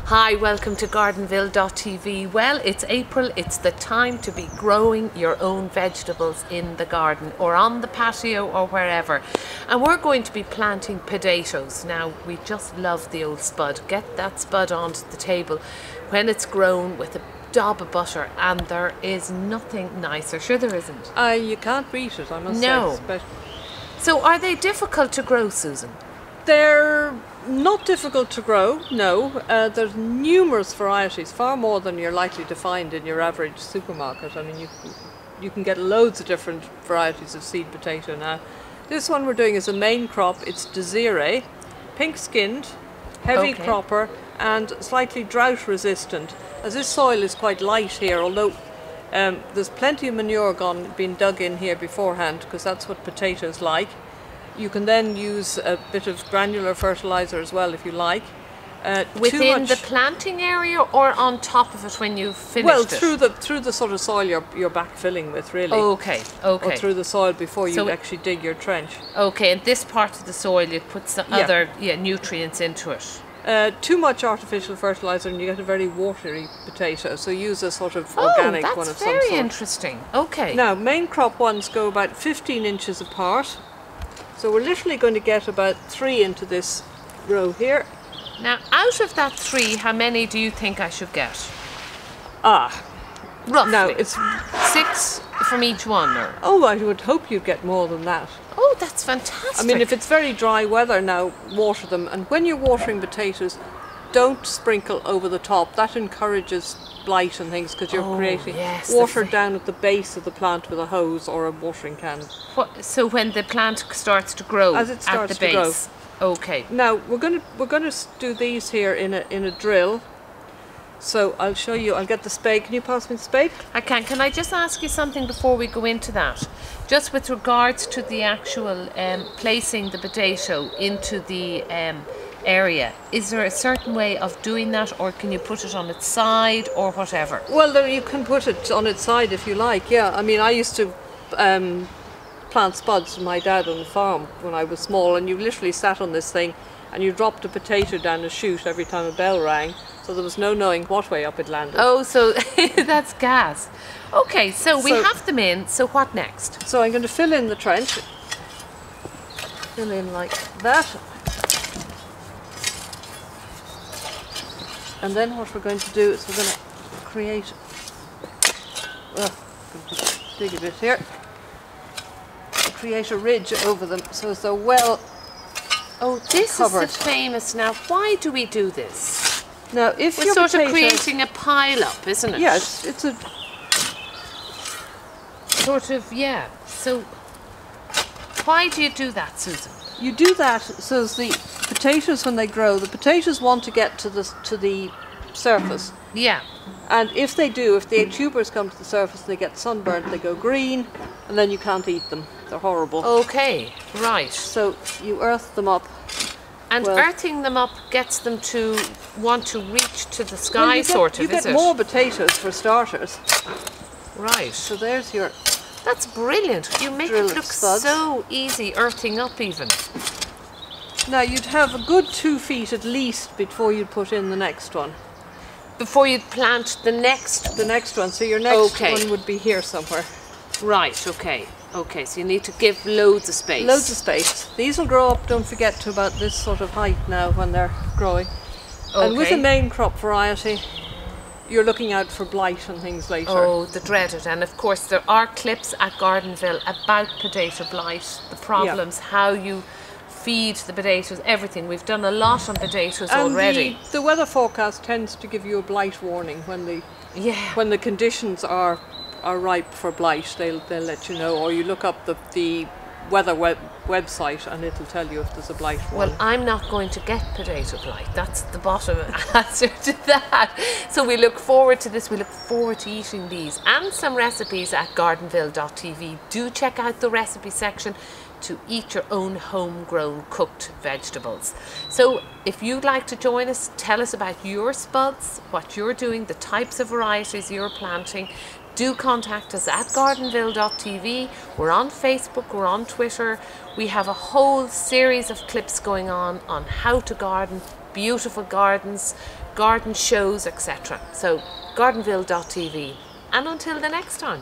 Hi, welcome to Gardenville.tv. Well, it's April, it's the time to be growing your own vegetables in the garden or on the patio or wherever. And we're going to be planting potatoes. Now, we just love the old spud. Get that spud onto the table when it's grown with a dab of butter, and there is nothing nicer. Sure there isn't? You can't beat it, I must No. say. So are they difficult to grow, Susan? They're not difficult to grow, no. There's numerous varieties, far more than you're likely to find in your average supermarket. I mean, you can get loads of different varieties of seed potato now. This one we're doing is a main crop. It's Desiree, pink-skinned, heavy cropper, and slightly drought resistant. As this soil is quite light here, although there's plenty of manure being dug in here beforehand, because that's what potatoes like. You can then use a bit of granular fertilizer as well if you like. Within the planting area or on top of it when you've finished it? Well, through the sort of soil you're backfilling with, really. Okay. Or through the soil before you actually dig your trench. Okay, and this part of the soil you'd put some other nutrients into it. Too much artificial fertilizer and you get a very watery potato, so use a sort of organic one of some sort. That's very interesting. Okay. Now, main crop ones go about 15 inches apart. So we're literally going to get about 3 into this row here. Now, out of that 3, how many do you think I should get? Roughly. Now, it's 6 from each one, or? Oh, I would hope you'd get more than that. Oh, that's fantastic. I mean, if it's very dry weather now, water them. And when you're watering potatoes, don't sprinkle over the top. That encourages blight and things, because you're creating water down at the base of the plant with a hose or a watering can. So when the plant starts to grow, as it starts at the base. to grow. Okay. Now we're going to do these here in a drill. So I'll show you. I'll get the spade. Can you pass me the spade? I can. Can I just ask you something before we go into that? Just with regards to the actual placing the potato into the area, is there a certain way of doing that, or can you put it on its side or whatever? Well, you can put it on its side if you like, yeah. I mean, I used to plant spuds with my dad on the farm when I was small, and you literally sat on this thing and you dropped a potato down a chute every time a bell rang, so there was no knowing what way up it landed. Oh, so that's gas. Okay, so we have them in, so what next? So I'm going to fill in the trench. Fill in like that. And then what we're going to do is we're going to create, dig a bit here, create a ridge over them so as they're well covered. Is the famous, now why do we do this? Now if we're sort of creating a pile up, isn't it? Yes, it's a sort of, so why do you do that, Susan? You do that so as the potatoes, when they grow, the potatoes want to get to the surface. Yeah. And if they do, if the tubers come to the surface, they get sunburned, they go green, and then you can't eat them. They're horrible. Okay, right. So you earth them up. And earthing them up gets them to want to reach to the sky, you get more potatoes for starters. Right. So there's your... That's brilliant. You make it look so easy, earthing up even. Now you'd have a good 2 feet at least before you'd put in the next one. Before you'd plant the next? The next one. So your next one would be here somewhere. Right, okay. Okay, so you need to give loads of space. Loads of space. These will grow up, don't forget, to about this sort of height now when they're growing. Okay. And with a main crop variety, you're looking out for blight and things later. Oh, the dreaded. And of course there are clips at Gardenville about potato blight, the problems, how you feed the potatoes, everything. We've done a lot on potatoes already. The weather forecast tends to give you a blight warning when the conditions are ripe for blight. They'll let you know, or you look up the weather website and it'll tell you if there's a blight warning. Well, I'm not going to get potato blight. That's the bottom answer to that. So we look forward to this. We look forward to eating these and some recipes at Gardenville.tv. Do check out the recipe section to eat your own homegrown cooked vegetables. So if you'd like to join us, tell us about your spuds, what you're doing, the types of varieties you're planting. Do contact us at Gardenville.tv. We're on Facebook, we're on Twitter. We have a whole series of clips going on how to garden, beautiful gardens, garden shows, etc. So gardenville.tv. And until the next time.